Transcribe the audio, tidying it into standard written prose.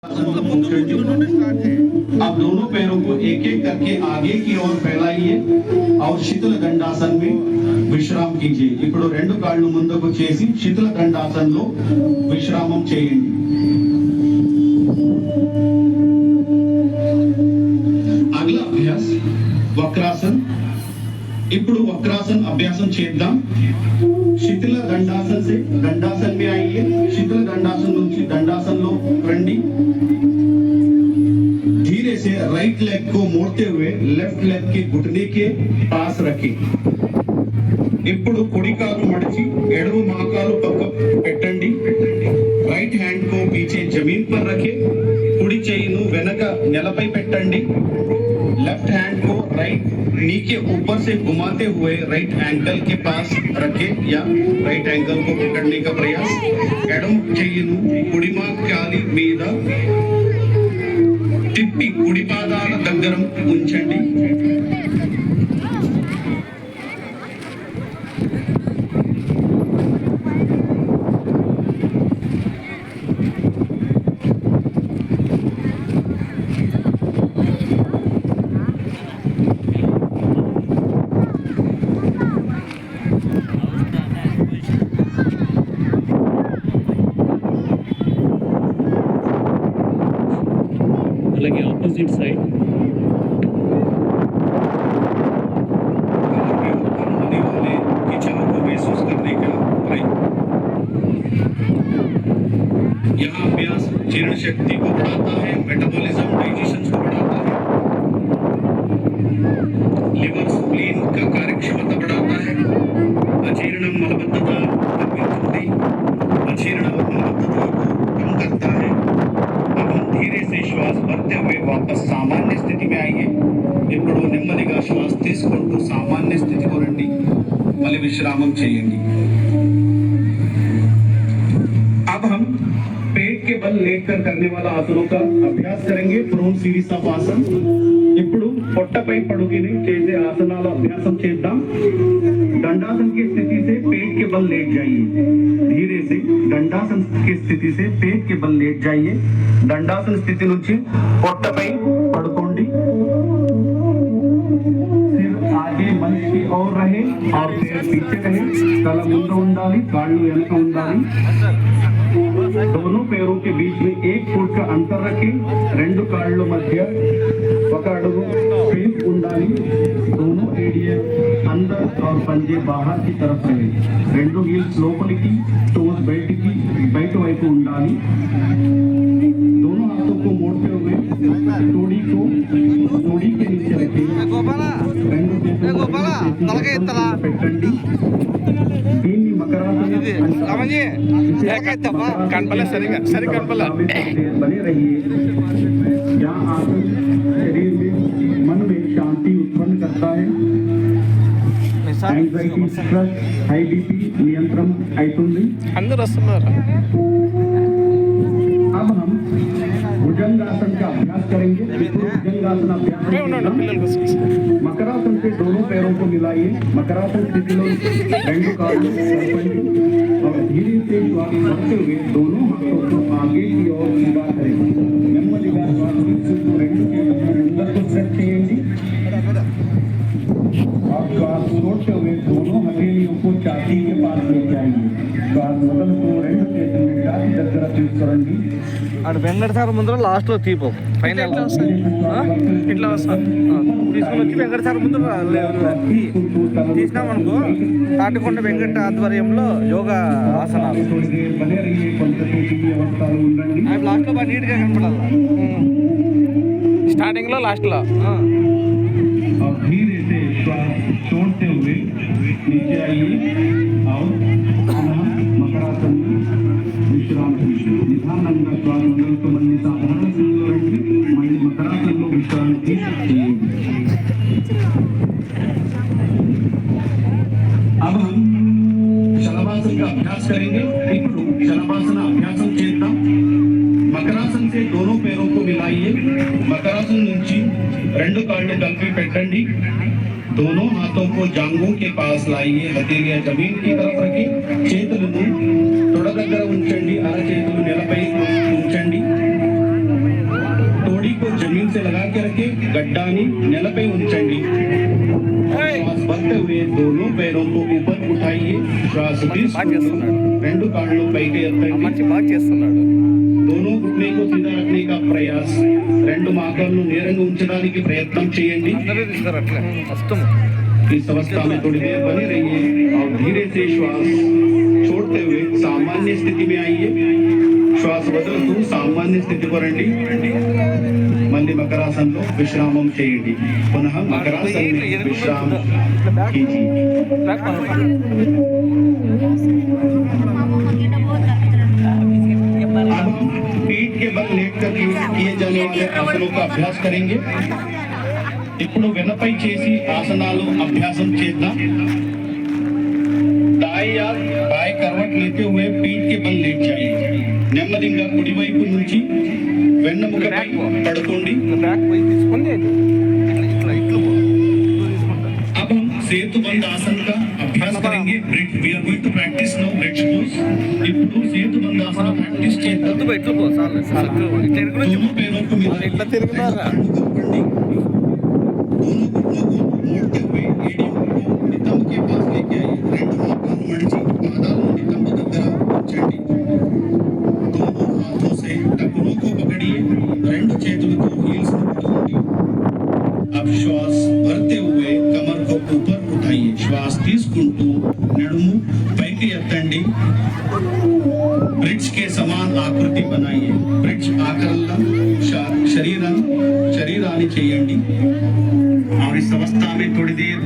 अब दोनों पैरों को एक एक करके आगे की ओर फैलाइए और शीतल दंडासन में విశ్రామం कीजिए। ఇప్పుడు రెండు కాళ్ళు ముందుకు చేసి శీతల దండాసనంలో విశ్రామం చేయండి। अगला अभ्यास वक्रासन। ఇప్పుడు वक्रासन अभ्यासం చేద్దాం। శీతల दंडासन से दंडासन में आइए। శీతల दंडासन నుంచి दंडासनలో రండి। धीरे से राइट लेग को मोड़ते हुए लेफ्ट लेग के घुटने के पास रखें। ఇప్పుడు కుడి కాలు మడిచి ఎడమ మోకాలు పక్క పెట్టండి। రైట్ హ్యాండ్ को पीछे जमीन पर रखें। కుడి చేయిను వెనక నేలపై పెట్టండి। लेफ्ट हैंड को राइट नी के ऊपर से घुमाते हुए राइट एंकल के पास रखें या राइट एंकल को पकड़ने का प्रयास। ఎడమ చేయిను కుడి మోకాలి మీద తిప్పి కుడి పాదాల దగ్గర ఉంచండి। అలాగే ఆపోజిట్ సైడ్ महसूस करने का प्रयास। यह अभ्यास जीर्ण शक्ति को बढ़ाता है, मेटाबॉलिज्म डाइजेशन को बढ़ाता है, लिवर स्प्लीन का कार्यक्षमता बढ़ाता है, अजीर्ण मलबद्धता तग्गिंचुंदी अजीर्ण मलबद्धता को कम करता है। अब हम धीरे से श्वास भरते हुए वापस सामान्य स्थिति में आइए। ఇప్పుడు నెమ్మదిగా శ్వాస తీసుకుంటూ సామాన్య స్థితికి రండి। मल विश्रामम చేయండి। अब हम पेट के बल लेटकर करने वाला आसनों का अभ्यास करेंगे। प्रोन सीरीसाप आसन। ఇప్పుడు పొట్టపై పడుకుని చేసే ఆసనాల అభ్యాసం చేద్దాం। दंडासन की स्थिति से पेट के बल लेट जाइए। धीरे से दंडासन की स्थिति से पेट के बल लेट जाइए। दंडासन स्थिति నుంచి పొట్టపై పడుకోండి। आगे मंच की ओर रहे और पैर पीछे रहे। तल ముందు ఉండాలి, కాళ్ళు వెనక ఉండాలి। दोनों पैरों के बीच में 1 फुट का अंतर रखें। రెండు కాళ్ళ మధ్య ఒక అడుగు स्पेस ఉండాలి। दोनों एड़ियां अंदर और पंजे बाहर की तरफ रहे। రెండు హీల్స్ లోపలికి, टोस బయటికి బయట వైపు ఉండాలి। दोनों हाथों को मोड़ते हुए तोड़ी को तोड़ी के नीचे रखें। పెట్టండి। దీన్ని మకరాసన बने रहिए। यहाँ आसन शरीर में मन में शांति उत्पन्न करता है। एंजाइटी, स्ट्रेस, हाई बीपी नियंत्रण అవుతుంది। అందరూ వస్తున్నారు। अब हम भुजंगासन का अभ्यास करेंगे। भुजंगासन अभ्यास मकरासन से दोनों पैरों को मिलाइए। मकरासन स्थिति में రెండు కాళ్ళు सरपंच और धीरे से श्वास भरते हुए दोनों हाथों को आगे की ओर सीधा करें। నెమ్మదిగా శ్వాస తీసుకుంటూ రెండు చేతులను ముందుకు స్ట్రెచ్ చేయండి और श्वास छोड़ते हुए दोनों हथेलियों को छाती के पास ले जाइए। श्वास వదులుతూ రెండు చేతులను ఛాతీ దగ్గర తీసుకురండి। అటు వెంకటసార ముందర లాస్ట్ లో తీపో ఫైనల్ ఇట్లా వస్తాను తీసుకుని వచ్చి వెంకటసార ముందర తీసినామనుకో తాటికొండ వెంకట ఆధ్వర్యంలో యోగా ఆసనాలు అవి లాస్ట్ లో బాగా నీట్ గా కనపడాలి। స్టార్టింగ్ లో లాస్ట్ లో धीरे से श्वास छोड़ते हुए नीचे आइए और मकरासन विश्राम कीजिए। निधानंगा श्वास वदलतू मళ్ళీ సాధారణ స్థితిలో రండి। మళ్ళీ మకరాసనంలో విశ్రాంతి చేయండి। अब हम शलभासन का अभ्यास करेंगे। ఇప్పుడు शलभासन अभ्याసం చేద్దాం। मकरासन से दोनों पैरों को मिलाइए। मकरासन నుంచి రెండు కాళ్ళు కలిపి పెట్టండి। दोनों हाथों को जांघों के पास लाइए। हथेलियां जमीन की तरफ रखें। చేతులను తొడ దగ్గర ఉంచండి। అరచేతులు నేలపై ఉంచండి। से लगा के रखे गड्ढानी नेलपై ఉంచండి श्वास भरते हुए दोनों पैरों को ऊपर उठाइए श्वास తీసుకుంటూ రెండు కాళ్ళు పైకి ఎత్తండి మంచి బాగా చేస్తున్నాడు. दोनों घुटने को सीधा रखने का प्रयास రెండు మోకాళ్ళు నేరంగా ఉంచడానికి ప్రయత్నం చేయండి అందరూ తీస్తారు అట్లా కష్టం. इस अवस्था में थोड़ी देर बने रहिए और धीरे से श्वास छोड़ते हुए सामान्य स्थिति में आइए श्वास వదులుతూ సామాన్య స్థితికి రండి మళ్ళీ మకరాసనంలో విశ్రామం చేయండి పునః మకరాసనం విశ్రామ कीजिए బ్యాక్ పక్కన. अब हम पीठ के बल लेट कर किए जाने वाले आसनों का अभ्यास करेंगे ఇప్పుడు వెనపై చేసి ఆసనాలు అభ్యాసం చేద్దాం दाएं या बाएं करवट लेते हुए पीठ के बल लेट जाइए నెమ్మదిగా కుడి వైపు నుంచి వెన్నముకపై పడుకోండి బ్యాక్ పోయి తీసుకొని ఇట్లా ఇట్లా ఇట్లా పో. अब हम सेतुबंद आसन का अभ्यास करेंगे we are going to practice now bridge pose ఇప్పుడు సేతుబంద ఆసన ప్రాక్టీస్ చేద్దాం ఇట్లా పో, ఇట్లా పో చాలు చాలు. ఇట్లా ఎరుగున दोनों पैरों को मिला ఇట్లా తిరుగుతారా? दोनों घुटनों को मोड़ते हुए एडियम को नितंब के पास लेके आइए రెండు మోకాలు మడిచి పాదాలను నితంబ దగ్గర ఉంచండి दोनों हाथों से टखनों को पकड़िए రెండు చేతులతో हील्स ను పట్టుకోండి अब श्वास भरते हुए कमर को ऊपर उठाइए श्वास తీసుకుంటూ నడుము పైకి ఎత్తండి ब्रिज के समान आकृति बनाइए ब्रिज आकरला शरीराన్ని చేయండి और इस अवस्था में थोड़ी देर